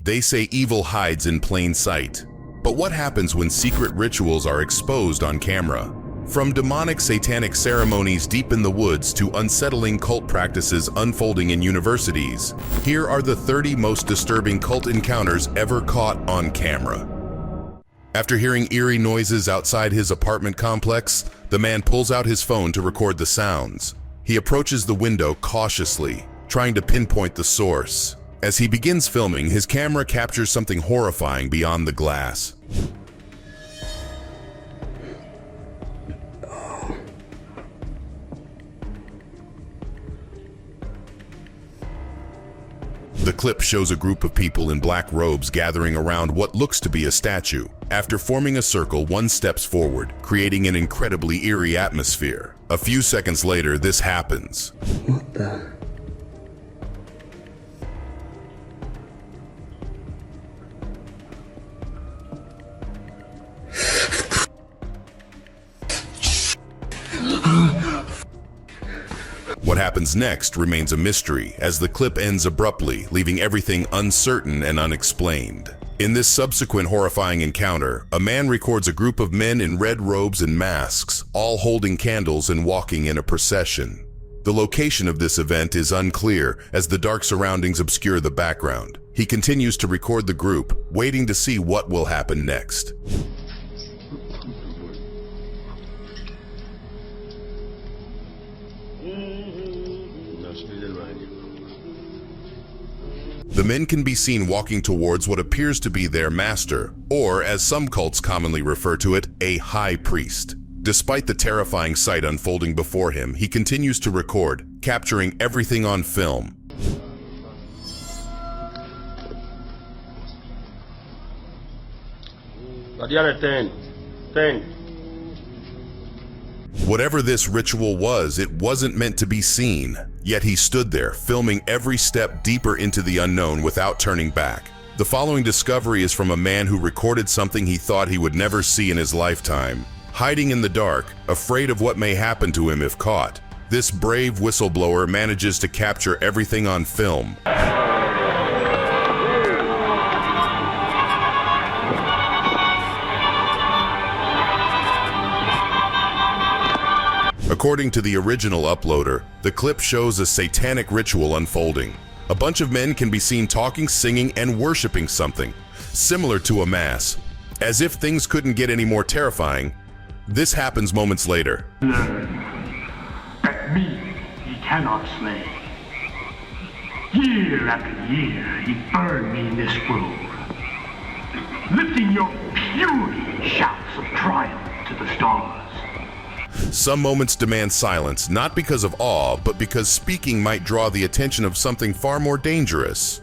They say evil hides in plain sight. But what happens when secret rituals are exposed on camera? From demonic satanic ceremonies deep in the woods to unsettling cult practices unfolding in universities, here are the 30 most disturbing cult encounters ever caught on camera. After hearing eerie noises outside his apartment complex, the man pulls out his phone to record the sounds. He approaches the window cautiously, trying to pinpoint the source. As he begins filming, his camera captures something horrifying beyond the glass. The clip shows a group of people in black robes gathering around what looks to be a statue. After forming a circle, one steps forward, creating an incredibly eerie atmosphere. A few seconds later, this happens. What the? What happens next remains a mystery, as the clip ends abruptly, leaving everything uncertain and unexplained. In this subsequent horrifying encounter, a man records a group of men in red robes and masks, all holding candles and walking in a procession. The location of this event is unclear, as the dark surroundings obscure the background. He continues to record the group, waiting to see what will happen next. The men can be seen walking towards what appears to be their master, or as some cults commonly refer to it, a high priest. Despite the terrifying sight unfolding before him, he continues to record, capturing everything on film. Whatever this ritual was, it wasn't meant to be seen. Yet he stood there, filming every step deeper into the unknown without turning back. The following discovery is from a man who recorded something he thought he would never see in his lifetime. Hiding in the dark, afraid of what may happen to him if caught, this brave whistleblower manages to capture everything on film. According to the original uploader, the clip shows a satanic ritual unfolding. A bunch of men can be seen talking, singing, and worshiping something, similar to a mass. As if things couldn't get any more terrifying, this happens moments later. Learn that me he cannot slay. Year after year he burned me in this grove, lifting your puny shouts of triumph to the stars. Some moments demand silence, not because of awe, but because speaking might draw the attention of something far more dangerous.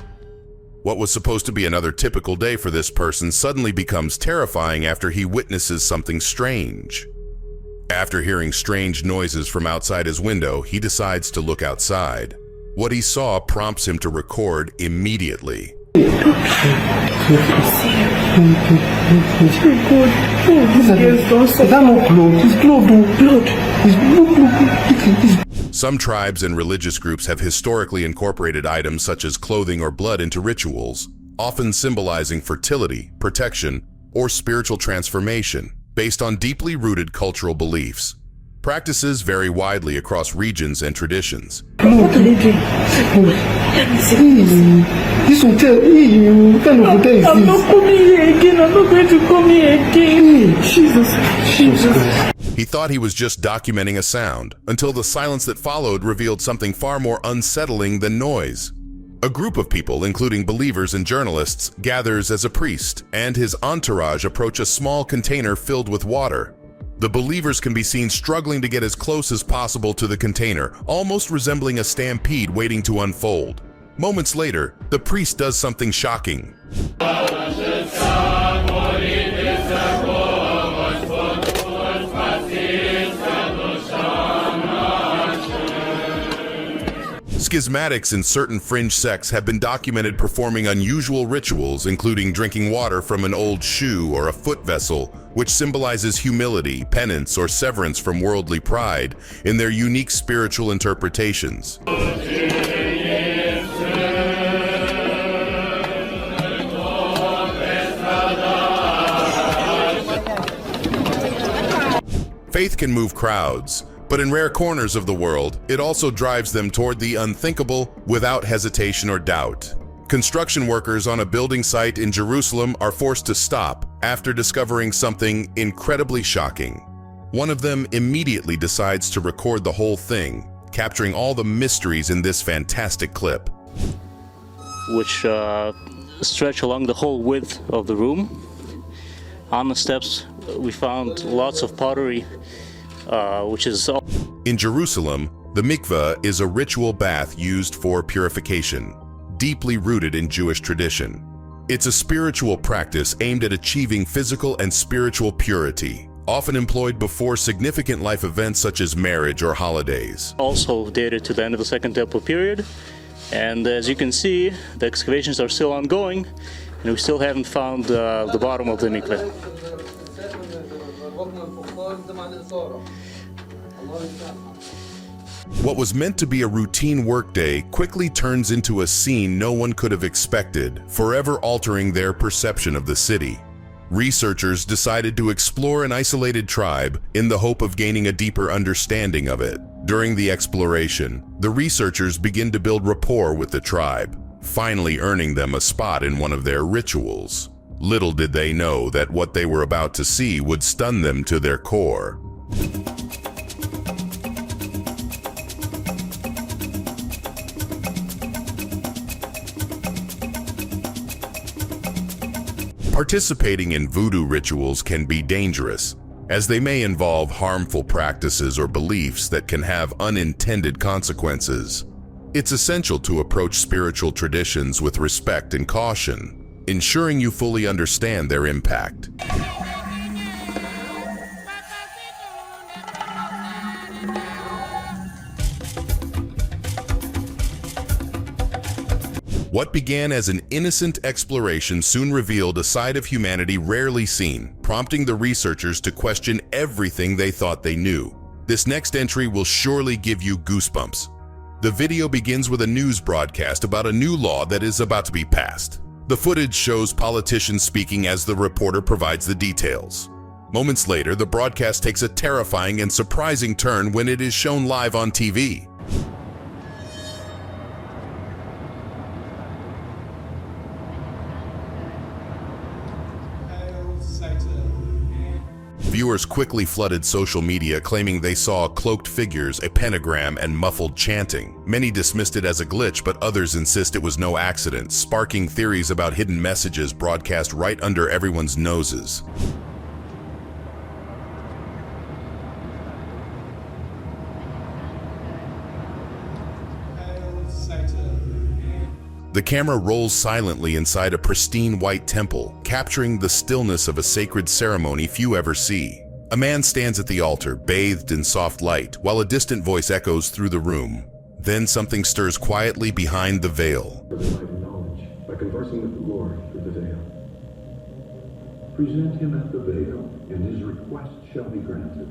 What was supposed to be another typical day for this person suddenly becomes terrifying after he witnesses something strange. After hearing strange noises from outside his window, he decides to look outside. What he saw prompts him to record immediately. Some tribes and religious groups have historically incorporated items such as clothing or blood into rituals, often symbolizing fertility, protection, or spiritual transformation, based on deeply rooted cultural beliefs. Practices vary widely across regions and traditions. What do they drink? Let me see. This hotel, what kind of hotel is this? I'm not coming here again. I'm not going to come here again. Jesus. He thought he was just documenting a sound, until the silence that followed revealed something far more unsettling than noise. A group of people, including believers and journalists, gathers as a priest, and his entourage approach a small container filled with water. The believers can be seen struggling to get as close as possible to the container, almost resembling a stampede waiting to unfold. Moments later, the priest does something shocking. Schismatics in certain fringe sects have been documented performing unusual rituals, including drinking water from an old shoe or a foot vessel, which symbolizes humility, penance, or severance from worldly pride in their unique spiritual interpretations. Faith can move crowds, but in rare corners of the world, it also drives them toward the unthinkable without hesitation or doubt. Construction workers on a building site in Jerusalem are forced to stop after discovering something incredibly shocking. One of them immediately decides to record the whole thing, capturing all the mysteries in this fantastic clip. Which stretch along the whole width of the room. On the steps, we found lots of pottery, which is... In Jerusalem, the mikveh is a ritual bath used for purification, deeply rooted in Jewish tradition. It's a spiritual practice aimed at achieving physical and spiritual purity, often employed before significant life events such as marriage or holidays. Also dated to the end of the Second Temple period. And as you can see, the excavations are still ongoing, and we still haven't found the bottom of the mikveh. What was meant to be a routine workday quickly turns into a scene no one could have expected, forever altering their perception of the city. Researchers decided to explore an isolated tribe in the hope of gaining a deeper understanding of it. During the exploration, the researchers begin to build rapport with the tribe, finally earning them a spot in one of their rituals. Little did they know that what they were about to see would stun them to their core. Participating in voodoo rituals can be dangerous, as they may involve harmful practices or beliefs that can have unintended consequences. It's essential to approach spiritual traditions with respect and caution, ensuring you fully understand their impact. What began as an innocent exploration soon revealed a side of humanity rarely seen, prompting the researchers to question everything they thought they knew. This next entry will surely give you goosebumps. The video begins with a news broadcast about a new law that is about to be passed. The footage shows politicians speaking as the reporter provides the details. Moments later, the broadcast takes a terrifying and surprising turn when it is shown live on TV. Viewers quickly flooded social media claiming they saw cloaked figures, a pentagram, and muffled chanting. Many dismissed it as a glitch, but others insist it was no accident, sparking theories about hidden messages broadcast right under everyone's noses. The camera rolls silently inside a pristine white temple, capturing the stillness of a sacred ceremony few ever see. A man stands at the altar, bathed in soft light, while a distant voice echoes through the room. Then something stirs quietly behind the veil. For the light of knowledge, by conversing with the Lord through the veil. Present him at the veil, and his request shall be granted.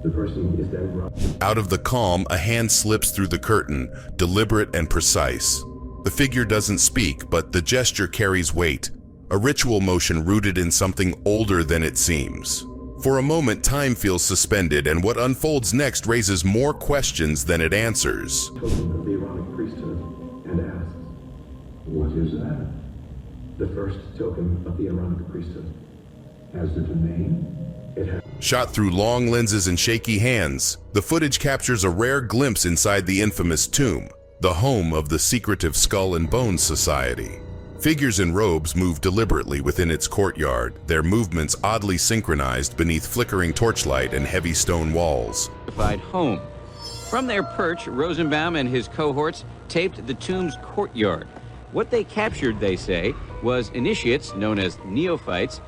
The person is then brought. Out of the calm, a hand slips through the curtain, deliberate and precise. The figure doesn't speak, but the gesture carries weight, a ritual motion rooted in something older than it seems. For a moment, time feels suspended, and what unfolds next raises more questions than it answers. Token of the Aaronic priesthood, and asks, what is that? The first token of the Aaronic priesthood. Has it a name? It has. Shot through long lenses and shaky hands, the footage captures a rare glimpse inside the infamous tomb, the home of the secretive Skull and Bones Society. Figures in robes move deliberately within its courtyard, their movements oddly synchronized beneath flickering torchlight and heavy stone walls. Home. From their perch, Rosenbaum and his cohorts taped the tomb's courtyard. What they captured, they say, was initiates, known as neophytes.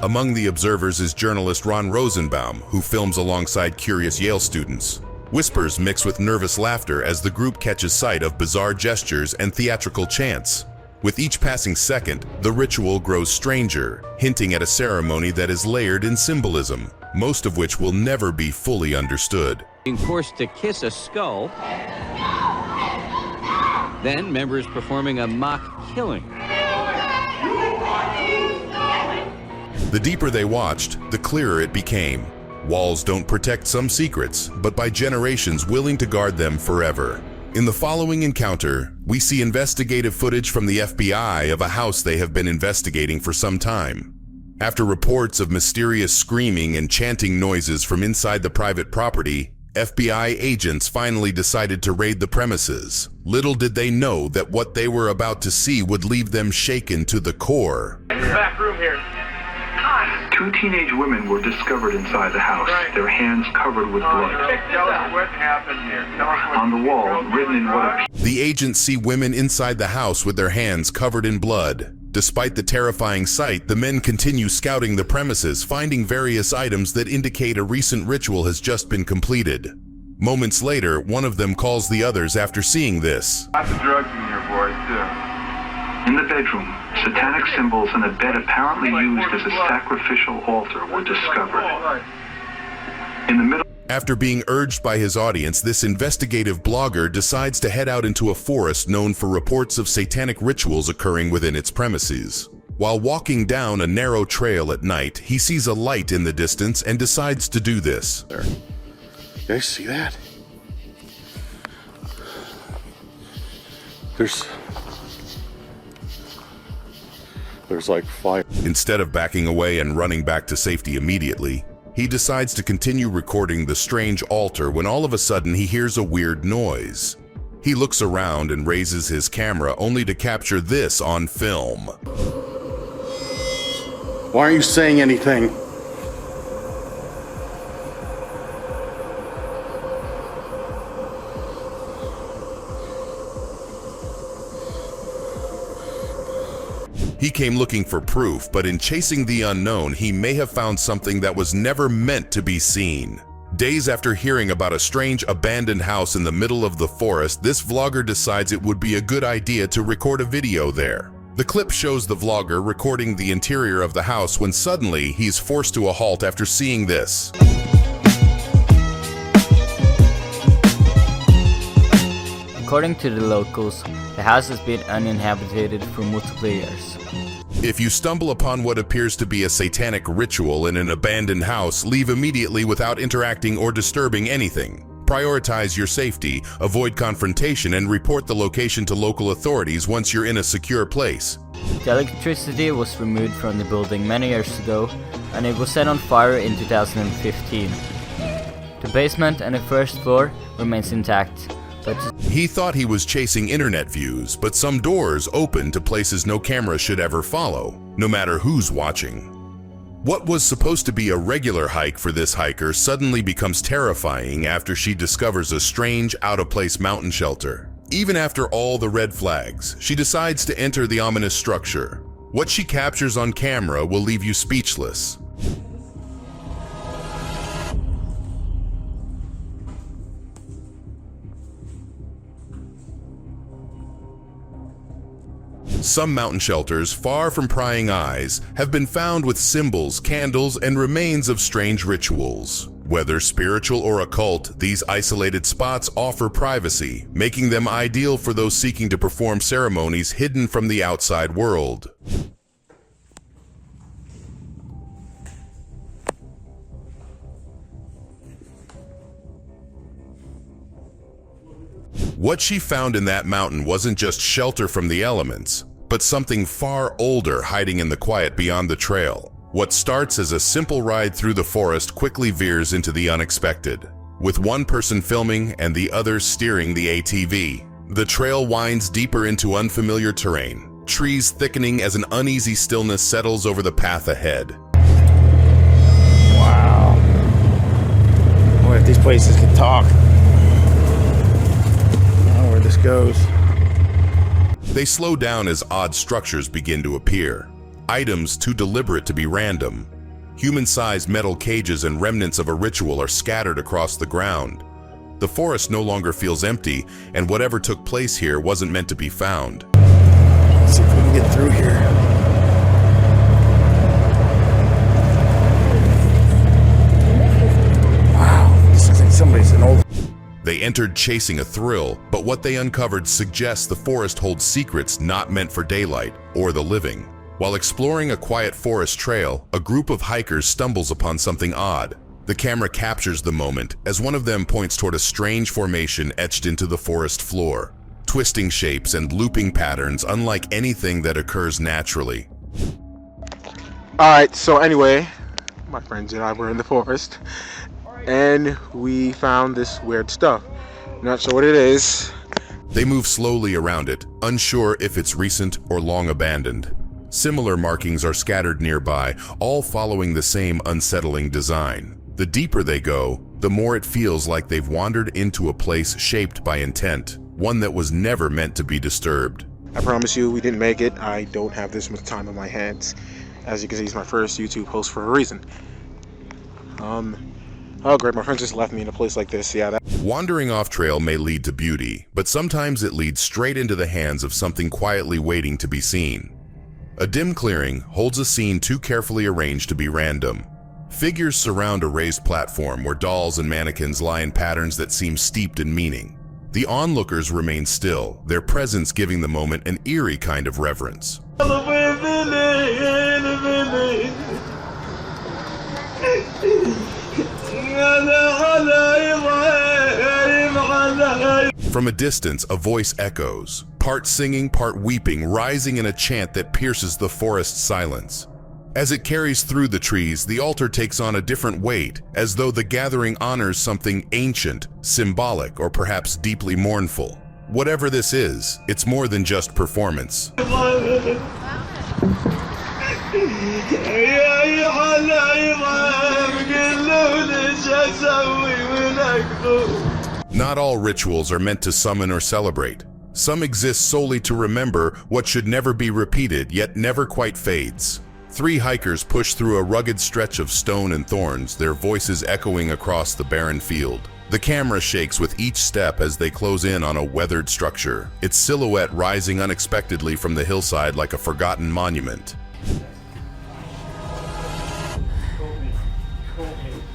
Among the observers is journalist Ron Rosenbaum, who films alongside curious Yale students. Whispers mix with nervous laughter as the group catches sight of bizarre gestures and theatrical chants. With each passing second, the ritual grows stranger, hinting at a ceremony that is layered in symbolism, most of which will never be fully understood. Being forced to kiss a skull. Then members performing a mock killing. The deeper they watched, the clearer it became. Walls don't protect some secrets, but by generations willing to guard them forever. In the following encounter, we see investigative footage from the FBI of a house they have been investigating for some time. After reports of mysterious screaming and chanting noises from inside the private property, FBI agents finally decided to raid the premises. Little did they know that what they were about to see would leave them shaken to the core. In the back room here. Two teenage women were discovered inside the house, their hands covered with blood. Tell us what happened here. On the wall, written in what appears The agents see women inside the house with their hands covered in blood. Despite the terrifying sight, the men continue scouting the premises, finding various items that indicate a recent ritual has just been completed. Moments later, one of them calls the others after seeing this. Lots of drugs in here, boys, too. in the bedroom. Satanic symbols and a bed apparently used as a sacrificial altar were discovered. In the middle. After being urged by his audience, this investigative blogger decides to head out into a forest known for reports of satanic rituals occurring within its premises. While walking down a narrow trail at night, he sees a light in the distance and decides to do this. There. You guys see that? There's like fire. Instead of backing away and running back to safety immediately, he decides to continue recording the strange altar when all of a sudden he hears a weird noise. He looks around and raises his camera only to capture this on film. Why aren't you saying anything? He came looking for proof, but in chasing the unknown, he may have found something that was never meant to be seen. Days after hearing about a strange abandoned house in the middle of the forest, this vlogger decides it would be a good idea to record a video there. The clip shows the vlogger recording the interior of the house when suddenly he's forced to a halt after seeing this. According to the locals, the house has been uninhabited for multiple years. If you stumble upon what appears to be a satanic ritual in an abandoned house, leave immediately without interacting or disturbing anything. Prioritize your safety, avoid confrontation, and report the location to local authorities once you're in a secure place. The electricity was removed from the building many years ago, and it was set on fire in 2015. The basement and the first floor remains intact. He thought he was chasing internet views, but some doors open to places no camera should ever follow, no matter who's watching. What was supposed to be a regular hike for this hiker suddenly becomes terrifying after she discovers a strange, out-of-place mountain shelter. Even after all the red flags, she decides to enter the ominous structure. What she captures on camera will leave you speechless. Some mountain shelters, far from prying eyes, have been found with symbols, candles, and remains of strange rituals. Whether spiritual or occult, these isolated spots offer privacy, making them ideal for those seeking to perform ceremonies hidden from the outside world. What she found in that mountain wasn't just shelter from the elements, but something far older hiding in the quiet beyond the trail. What starts as a simple ride through the forest quickly veers into the unexpected. With one person filming and the other steering the ATV, the trail winds deeper into unfamiliar terrain, trees thickening as an uneasy stillness settles over the path ahead. Wow. Boy, if these places could talk. This goes. They slow down as odd structures begin to appear. Items too deliberate to be random. Human-sized metal cages and remnants of a ritual are scattered across the ground. The forest no longer feels empty, and whatever took place here wasn't meant to be found. Let's see if we can get through here. Wow, this looks like somebody's an old... They entered chasing a thrill, but what they uncovered suggests the forest holds secrets not meant for daylight or the living. While exploring a quiet forest trail, a group of hikers stumbles upon something odd. The camera captures the moment as one of them points toward a strange formation etched into the forest floor, twisting shapes and looping patterns unlike anything that occurs naturally. Alright, so anyway, my friends and I were in the forest and we found this weird stuff. Not sure what it is. They move slowly around it, unsure if it's recent or long abandoned. Similar markings are scattered nearby, all following the same unsettling design. The deeper they go, the more it feels like they've wandered into a place shaped by intent, one that was never meant to be disturbed. I promise you, we didn't make it. I don't have this much time on my hands. As you can see, it's my first YouTube post for a reason. Oh great, my friend just left me in a place like this. Yeah, that. Wandering off trail may lead to beauty, but sometimes it leads straight into the hands of something quietly waiting to be seen. A dim clearing holds a scene too carefully arranged to be random. Figures surround a raised platform where dolls and mannequins lie in patterns that seem steeped in meaning. The onlookers remain still, their presence giving the moment an eerie kind of reverence. From a distance, a voice echoes, part singing, part weeping, rising in a chant that pierces the forest silence. As it carries through the trees, the altar takes on a different weight, as though the gathering honors something ancient, symbolic, or perhaps deeply mournful. Whatever this is, it's more than just performance. Not all rituals are meant to summon or celebrate. Some exist solely to remember what should never be repeated, yet never quite fades. Three hikers push through a rugged stretch of stone and thorns, their voices echoing across the barren field. The camera shakes with each step as they close in on a weathered structure, its silhouette rising unexpectedly from the hillside like a forgotten monument.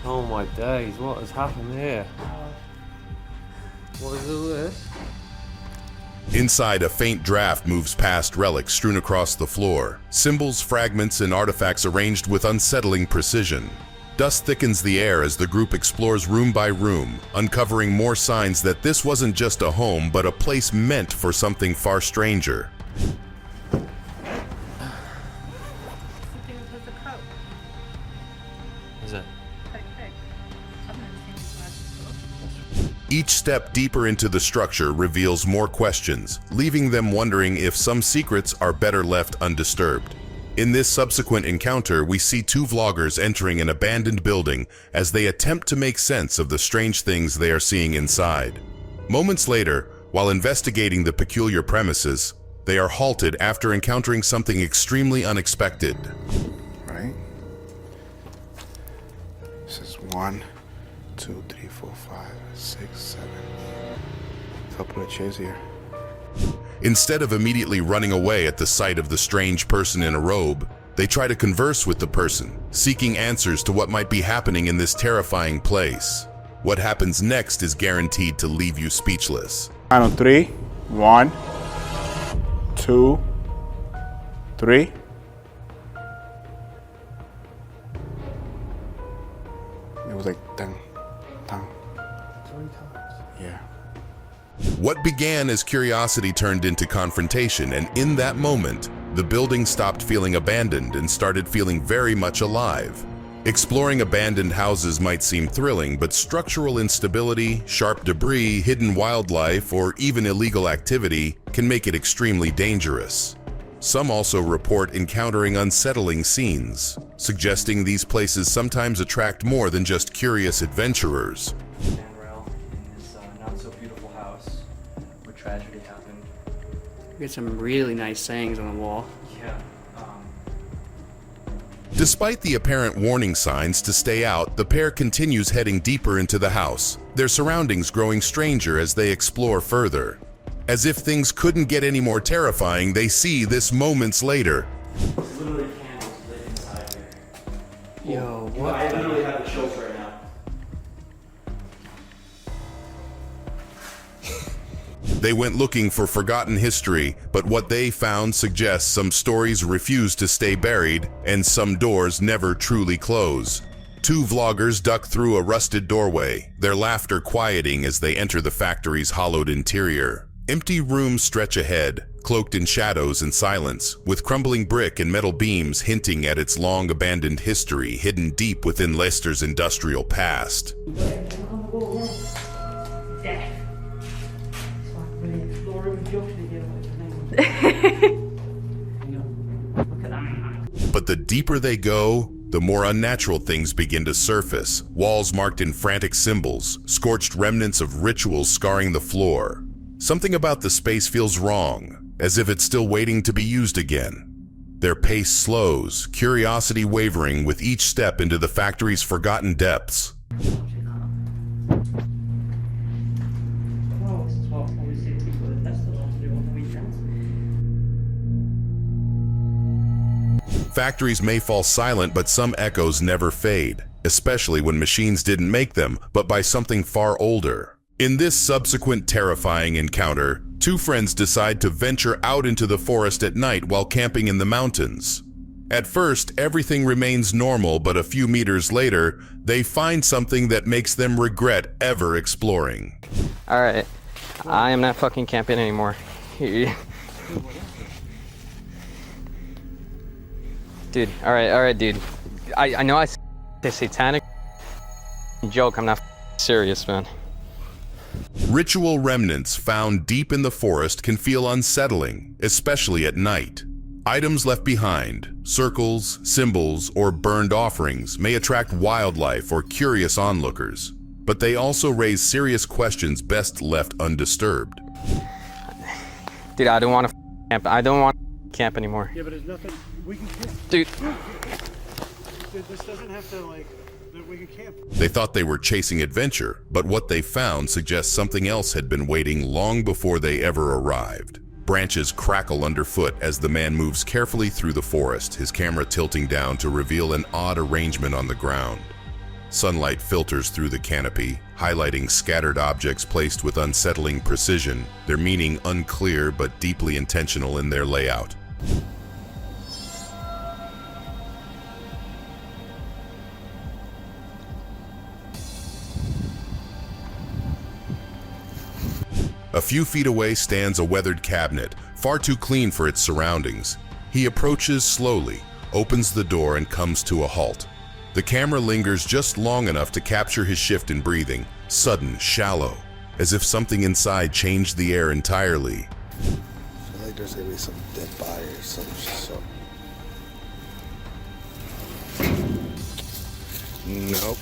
Oh my days, what has happened here? What is all this? Inside, a faint draft moves past relics strewn across the floor, symbols, fragments, and artifacts arranged with unsettling precision. Dust thickens the air as the group explores room by room, uncovering more signs that this wasn't just a home, but a place meant for something far stranger. Is it? Each step deeper into the structure reveals more questions, leaving them wondering if some secrets are better left undisturbed. In this subsequent encounter, we see two vloggers entering an abandoned building as they attempt to make sense of the strange things they are seeing inside. Moments later, while investigating the peculiar premises, they are halted after encountering something extremely unexpected. Right. This is 1, 2, 3, 4, 5, 6, 7. Couple of chairs here. Instead of immediately running away at the sight of the strange person in a robe, they try to converse with the person, seeking answers to what might be happening in this terrifying place. What happens next is guaranteed to leave you speechless. On 3, 1, 2, 3. It was like dang, dang. 3 times. Yeah. What began as curiosity turned into confrontation, and in that moment, the building stopped feeling abandoned and started feeling very much alive. Exploring abandoned houses might seem thrilling, but structural instability, sharp debris, hidden wildlife, or even illegal activity can make it extremely dangerous. Some also report encountering unsettling scenes, suggesting these places sometimes attract more than just curious adventurers. Handrail in this not so beautiful house where tragedy happened. We got some really nice sayings on the wall. Yeah. Despite the apparent warning signs to stay out, the pair continues heading deeper into the house, their surroundings growing stranger as they explore further. As if things couldn't get any more terrifying, they see this moments later. There's literally candles lit inside here. Yo, what? I literally have the chills right now. They went looking for forgotten history, but what they found suggests some stories refuse to stay buried and some doors never truly close. Two vloggers duck through a rusted doorway, their laughter quieting as they enter the factory's hollowed interior. Empty rooms stretch ahead, cloaked in shadows and silence, with crumbling brick and metal beams hinting at its long-abandoned history hidden deep within Leicester's industrial past. But the deeper they go, the more unnatural things begin to surface. Walls marked in frantic symbols, scorched remnants of rituals scarring the floor. Something about the space feels wrong, as if it's still waiting to be used again. Their pace slows, curiosity wavering with each step into the factory's forgotten depths. Factories may fall silent, but some echoes never fade, especially when machines didn't make them, but by something far older. In this subsequent terrifying encounter, two friends decide to venture out into the forest at night while camping in the mountains. At first, everything remains normal, but a few meters later, they find something that makes them regret ever exploring. Alright, I am not fucking camping anymore. Dude, alright, dude. I know I say satanic joke, I'm not serious, man. Ritual remnants found deep in the forest can feel unsettling, especially at night. Items left behind, circles, symbols, or burned offerings may attract wildlife or curious onlookers, but they also raise serious questions best left undisturbed. Dude, I don't want to camp. I don't want to camp anymore. Yeah, but there's nothing we can camp. Dude, this doesn't have to, like, we can camp. They thought they were chasing adventure, but what they found suggests something else had been waiting long before they ever arrived. Branches crackle underfoot as the man moves carefully through the forest, his camera tilting down to reveal an odd arrangement on the ground. Sunlight filters through the canopy, highlighting scattered objects placed with unsettling precision, their meaning unclear but deeply intentional in their layout. A few feet away stands a weathered cabinet, far too clean for its surroundings. He approaches slowly, opens the door, and comes to a halt. The camera lingers just long enough to capture his shift in breathing, sudden, shallow, as if something inside changed the air entirely. I feel like there's gonna be some dead body or some shit. Nope.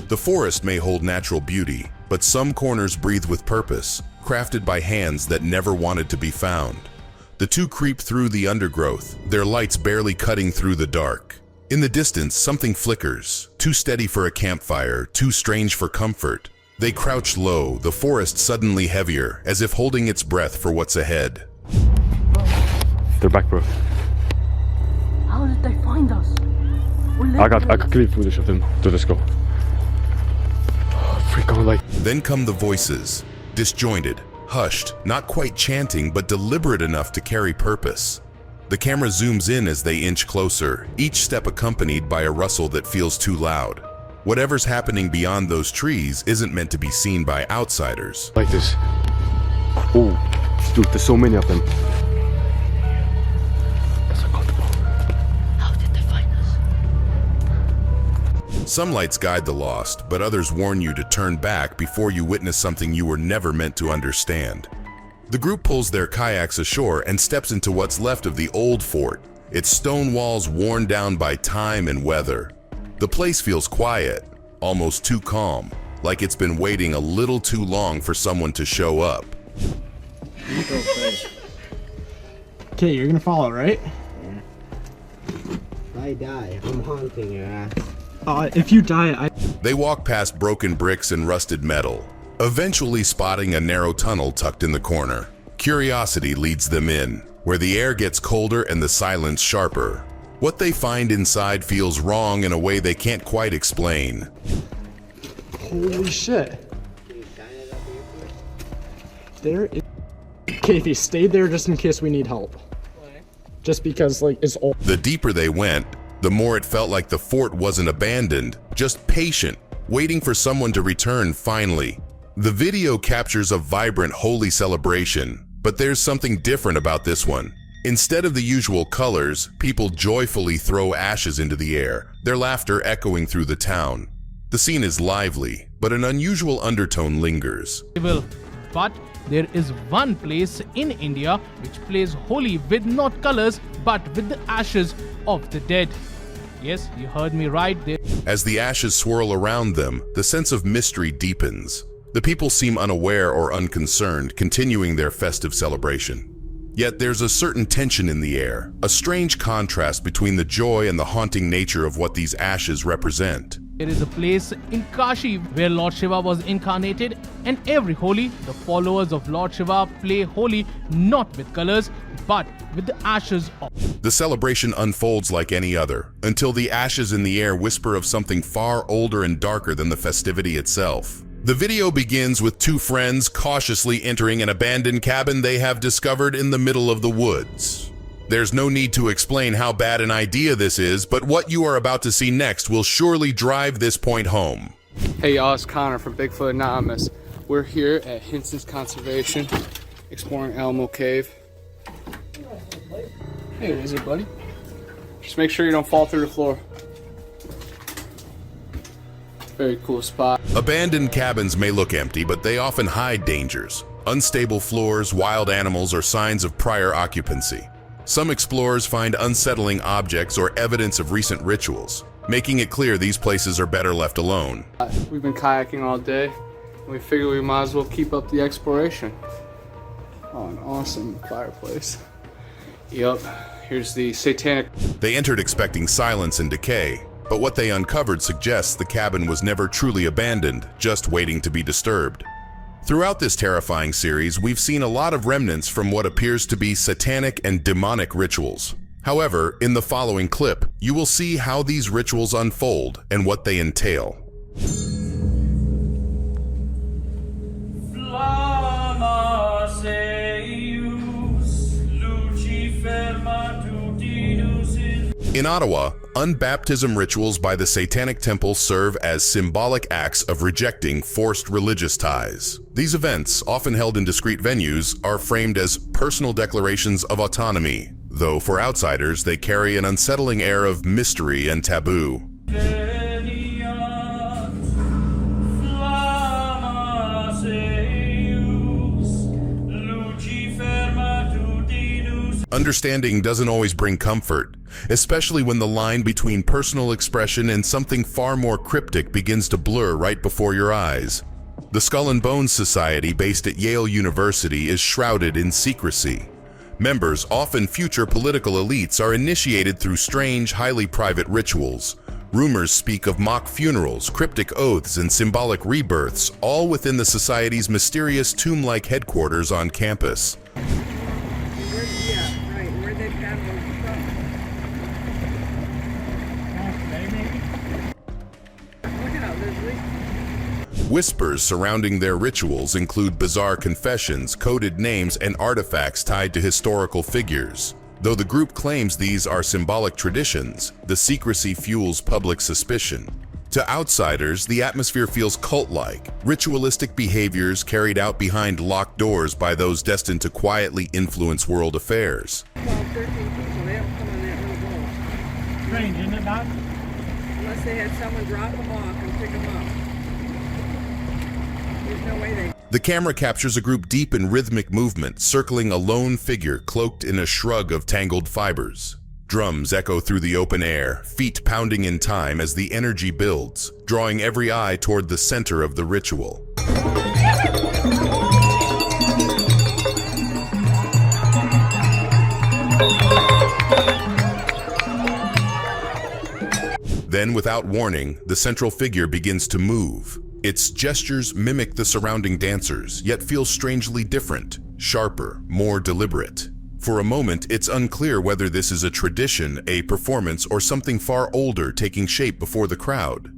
The forest may hold natural beauty, but some corners breathe with purpose, crafted by hands that never wanted to be found. The two creep through the undergrowth, their lights barely cutting through the dark. In the distance, something flickers, too steady for a campfire, too strange for comfort. They crouch low, the forest suddenly heavier, as if holding its breath for what's ahead. They're back, bro. How did they find us? I got clear footage of them. So let's go. Freak on light. Then come the voices, disjointed, hushed, not quite chanting, but deliberate enough to carry purpose. The camera zooms in as they inch closer, each step accompanied by a rustle that feels too loud. Whatever's happening beyond those trees isn't meant to be seen by outsiders. Like this. Oh, dude, there's so many of them. How did they find us? Some lights guide the lost, but others warn you to turn back before you witness something you were never meant to understand. The group pulls their kayaks ashore and steps into what's left of the old fort, its stone walls worn down by time and weather. The place feels quiet, almost too calm, like it's been waiting a little too long for someone to show up. Okay, you're gonna follow, right? If I die, I'm haunting your ass. If you die, They walk past broken bricks and rusted metal, eventually spotting a narrow tunnel tucked in the corner. Curiosity leads them in, where the air gets colder and the silence sharper. What they find inside feels wrong in a way they can't quite explain. Holy shit. There is... Okay, stay there just in case we need help. Just because, like, it's all... The deeper they went, the more it felt like the fort wasn't abandoned, just patient, waiting for someone to return finally. The video captures a vibrant holy celebration, but there's something different about this one. Instead of the usual colors, people joyfully throw ashes into the air, their laughter echoing through the town. The scene is lively, but an unusual undertone lingers. But there is one place in India which plays Holi with not colors but with the ashes of the dead. Yes, you heard me right there. As the ashes swirl around them, the sense of mystery deepens. The people seem unaware or unconcerned, continuing their festive celebration. Yet there's a certain tension in the air, a strange contrast between the joy and the haunting nature of what these ashes represent. There is a place in Kashi where Lord Shiva was incarnated, and every Holi, the followers of Lord Shiva play Holi not with colors but with the ashes of. The celebration unfolds like any other, until the ashes in the air whisper of something far older and darker than the festivity itself. The video begins with two friends cautiously entering an abandoned cabin they have discovered in the middle of the woods. There's no need to explain how bad an idea this is, but what you are about to see next will surely drive this point home. Hey y'all, it's Connor from Bigfoot Anonymous. We're here at Hinson's Conservation, exploring Alamo Cave. Hey, what is it, buddy? Just make sure you don't fall through the floor. Very cool spot. Abandoned cabins may look empty, but they often hide dangers. Unstable floors, wild animals, or signs of prior occupancy. Some explorers find unsettling objects or evidence of recent rituals, making it clear these places are better left alone. We've been kayaking all day, and we figured we might as well keep up the exploration. Oh, an awesome fireplace. Yup, here's the satanic... They entered expecting silence and decay, but what they uncovered suggests the cabin was never truly abandoned, just waiting to be disturbed. Throughout this terrifying series, we've seen a lot of remnants from what appears to be satanic and demonic rituals. However, in the following clip, you will see how these rituals unfold and what they entail. In Ottawa, unbaptism rituals by the Satanic Temple serve as symbolic acts of rejecting forced religious ties. These events, often held in discreet venues, are framed as personal declarations of autonomy, though for outsiders they carry an unsettling air of mystery and taboo. Understanding doesn't always bring comfort, especially when the line between personal expression and something far more cryptic begins to blur right before your eyes. The Skull and Bones Society, based at Yale University, is shrouded in secrecy. Members, often future political elites, are initiated through strange, highly private rituals. Rumors speak of mock funerals, cryptic oaths, and symbolic rebirths, all within the society's mysterious tomb-like headquarters on campus. Whispers surrounding their rituals include bizarre confessions, coded names, and artifacts tied to historical figures. Though the group claims these are symbolic traditions, the secrecy fuels public suspicion. To outsiders, the atmosphere feels cult-like, ritualistic behaviors carried out behind locked doors by those destined to quietly influence world affairs. 12, 13 people, they don't come on that little boat. Strange, isn't it, Doc? Unless they had someone drop them off and pick them up. No way they... The camera captures a group deep in rhythmic movement, circling a lone figure cloaked in a shrug of tangled fibers. Drums echo through the open air, feet pounding in time as the energy builds, drawing every eye toward the center of the ritual. Then, without warning, the central figure begins to move. Its gestures mimic the surrounding dancers, yet feel strangely different, sharper, more deliberate. For a moment, it's unclear whether this is a tradition, a performance, or something far older taking shape before the crowd.